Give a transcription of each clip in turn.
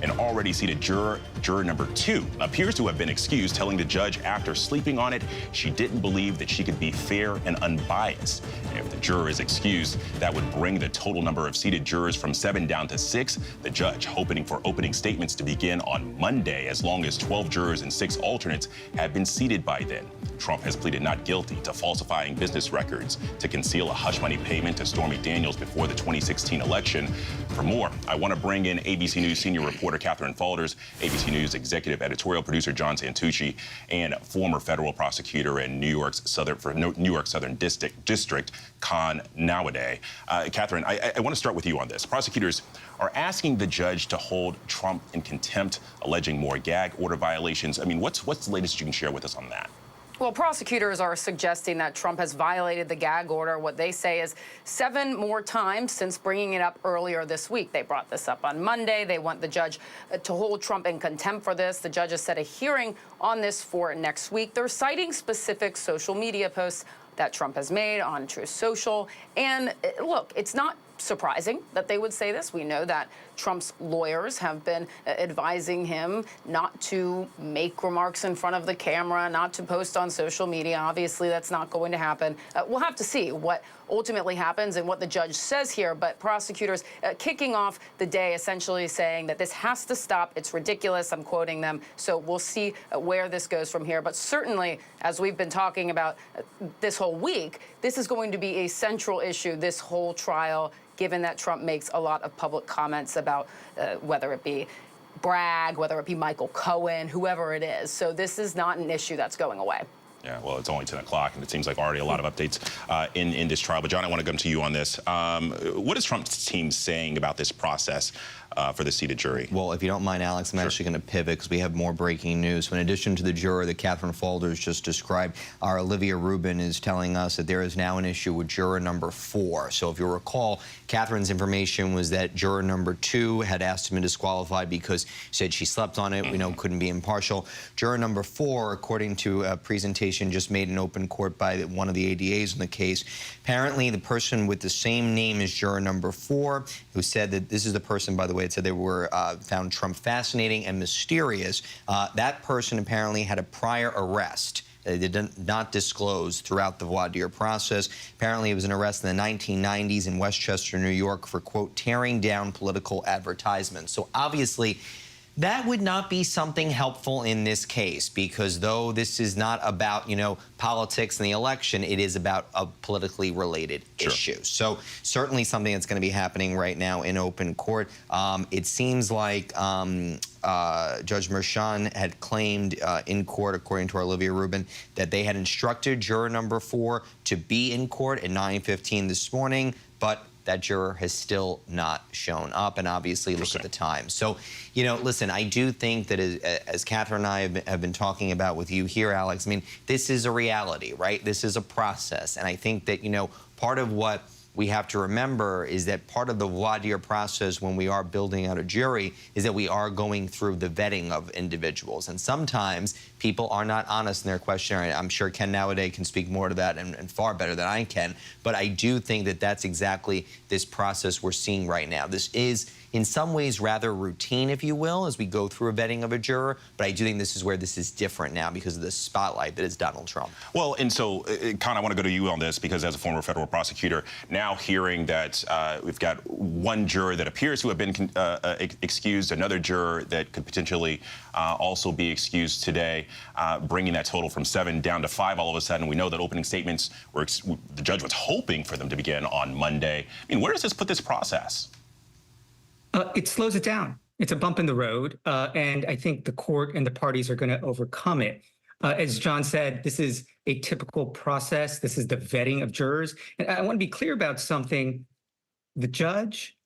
An already seated juror number 2, appears to have been excused, telling the judge after sleeping on it, she didn't believe that she could be fair and unbiased. And if the juror is excused, that would bring the total number of seated jurors from 7 down to 6. The judge hoping for opening statements to begin on Monday, as long as 12 jurors and 6 alternates have been seated by then. Trump has pleaded not guilty to falsifying business records, to conceal a hush money payment to Stormy Daniels before the 2016 election. For more, I want to bring in ABC News senior reporter Catherine Faulders, ABC News executive editorial producer John Santucci, and former federal prosecutor in New York Southern District, Con Nowadays. Catherine, I want to start with you on this. Prosecutors are asking the judge to hold Trump in contempt, alleging more gag order violations. I mean, what's the latest you can share with us on that? Well, prosecutors are suggesting that Trump has violated the gag order, what they say is 7 more times since bringing it up earlier this week. They brought this up on Monday. They want the judge to hold Trump in contempt for this. The judge has set a hearing on this for next week. They're citing specific social media posts that Trump has made on Truth Social. And look, it's not surprising that they would say this. We know that Trump's lawyers have been advising him not to make remarks in front of the camera, not to post on social media. Obviously, that's not going to happen. We'll have to see what ultimately happens and what the judge says here, but prosecutors kicking off the day essentially saying that this has to stop. It's ridiculous. I'm quoting them. So we'll see where this goes from here. But certainly, as we've been talking about this whole week, this is going to be a central issue, this whole trial, given that Trump makes a lot of public comments about whether it be Bragg, whether it be Michael Cohen, whoever it is. So this is not an issue that's going away. Yeah, well, it's only 10 o'clock, and it seems like already a lot of updates in this trial. But, John, I want to come to you on this. What is Trump's team saying about this process for the seated jury? Well, if you don't mind, Alex, I'm actually going to pivot because we have more breaking news. So in addition to the juror that Catherine Faulders just described, our Olivia Rubin is telling us that there is now an issue with juror number 4. So if you recall, Catherine's information was that juror number 2 had asked him to disqualify because she said she slept on it. We know couldn't be impartial. Juror number 4, according to a presentation just made in open court by one of the ADAs in the case, apparently the person with the same name as juror number 4, who said that this is the person, by the way, it said they were found Trump fascinating and mysterious. That person apparently had a prior arrest. They did not disclose throughout the voir dire process. Apparently, it was an arrest in the 1990s in Westchester, New York, for, quote, tearing down political advertisements. So obviously, that would not be something helpful in this case, because though this is not about, politics and the election, it is about a politically related issue. So certainly something that's going to be happening right now in open court. It seems like Judge Merchan had claimed in court, according to our Olivia Rubin, that they had instructed juror number 4 to be in court at 9:15 this morning, but that juror has still not shown up, and obviously look at the time. So, listen, I do think that as Catherine and I have been talking about with you here, Alex, I mean, this is a reality, right? This is a process, and I think that, part of what we have to remember is that part of the voir dire process when we are building out a jury is that we are going through the vetting of individuals. And sometimes people are not honest in their questionnaire. I'm sure Ken Nowadays can speak more to that and far better than I can. But I do think that that's exactly this process we're seeing right now. This is, in some ways, rather routine, if you will, as we go through a vetting of a juror. But I do think this is where this is different now because of the spotlight that is Donald Trump. Well, and so, Con, I want to go to you on this because as a former federal prosecutor, now hearing that we've got one juror that appears to have been excused, another juror that could potentially also be excused today, bringing that total from 7 down to 5 all of a sudden. We know that opening statements were, the judge was hoping for them to begin on Monday. I mean, where does this put this process? It slows it down. It's a bump in the road, and I think the court and the parties are going to overcome it. As John said, this is a typical process. This is the vetting of jurors. And I want to be clear about something. The judge,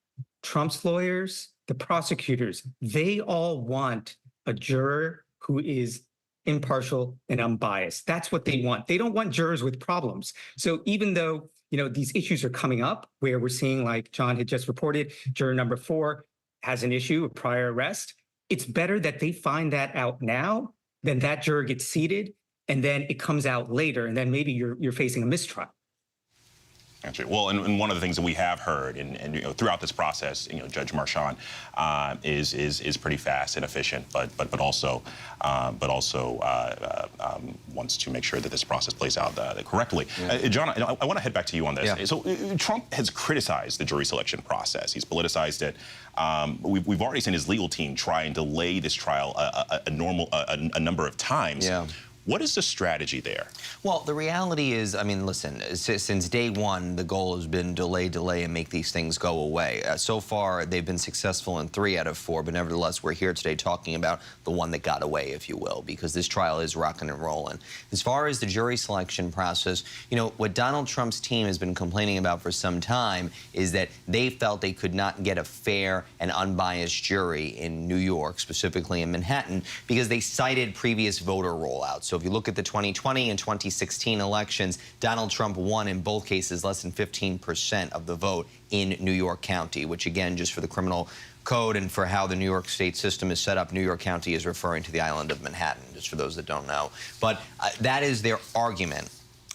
Trump's lawyers, the prosecutors, they all want a juror who is impartial and unbiased. That's what they want. They don't want jurors with problems. So even though, these issues are coming up where we're seeing, like John had just reported, juror number 4 has an issue, a prior arrest, it's better that they find that out now than that juror gets seated and then it comes out later and then maybe you're facing a mistrial. Gotcha. Well, and one of the things that we have heard, and throughout this process, Judge Marchand is pretty fast and efficient, but also wants to make sure that this process plays out correctly. Yeah. John, I want to head back to you on this. Yeah. So Trump has criticized the jury selection process. He's politicized it. We've already seen his legal team try and delay this trial a number of times. Yeah. What is the strategy there? Well, the reality is, I mean, listen, since day one, the goal has been delay, and make these things go away. So far, they've been successful in 3 out of 4, but nevertheless, we're here today talking about the one that got away, if you will, because this trial is rocking and rolling. As far as the jury selection process, what Donald Trump's team has been complaining about for some time is that they felt they could not get a fair and unbiased jury in New York, specifically in Manhattan, because they cited previous voter rollouts. So if you look at the 2020 and 2016 elections, Donald Trump won in both cases less than 15% of the vote in New York County, which again, just for the criminal code and for how the New York state system is set up, New York County is referring to the island of Manhattan, just for those that don't know. But that is their argument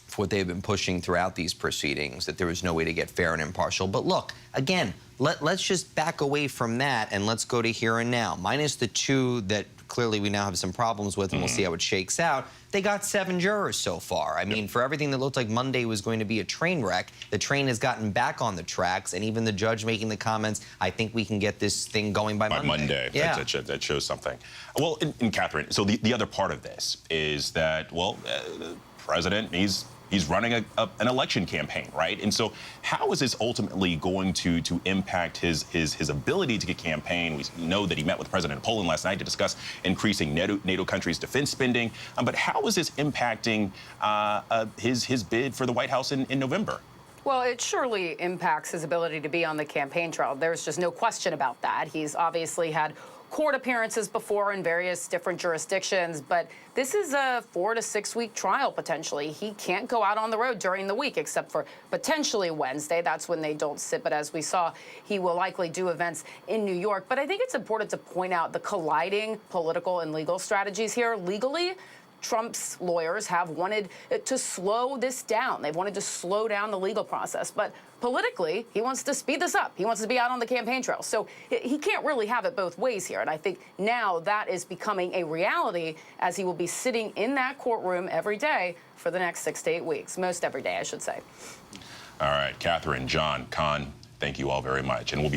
for what they've been pushing throughout these proceedings, that there was no way to get fair and impartial. But look, again, let's just back away from that and let's go to here and now. Minus the 2 that clearly we now have some problems with, and we'll see how it shakes out. They got 7 jurors so far. I mean, for everything that looked like Monday was going to be a train wreck, the train has gotten back on the tracks, and even the judge making the comments, I think we can get this thing going by Monday. Yeah. That shows something. Well, and Catherine, so the other part of this is that, well, the president, he's running an election campaign, right? And so how is this ultimately going to impact his ability to get campaign? We know that he met with President Poland last night to discuss increasing NATO countries' defense spending. But how is this impacting his bid for the White House in November? Well, it surely impacts his ability to be on the campaign trail. There's just no question about that. He's obviously had court appearances before in various different jurisdictions, but this is a 4 to 6 week trial potentially. He can't go out on the road during the week except for potentially Wednesday. That's when they don't sit, but as we saw, he will likely do events in New York. But I think it's important to point out the colliding political and legal strategies here. Legally, Trump's lawyers have wanted to slow this down. They've wanted to slow down the legal process. But politically, he wants to speed this up. He wants to be out on the campaign trail. So he can't really have it both ways here. And I think now that is becoming a reality as he will be sitting in that courtroom every day for the next 6 to 8 weeks. Most every day, I should say. All right, Catherine, John, Con, thank you all very much. And we'll be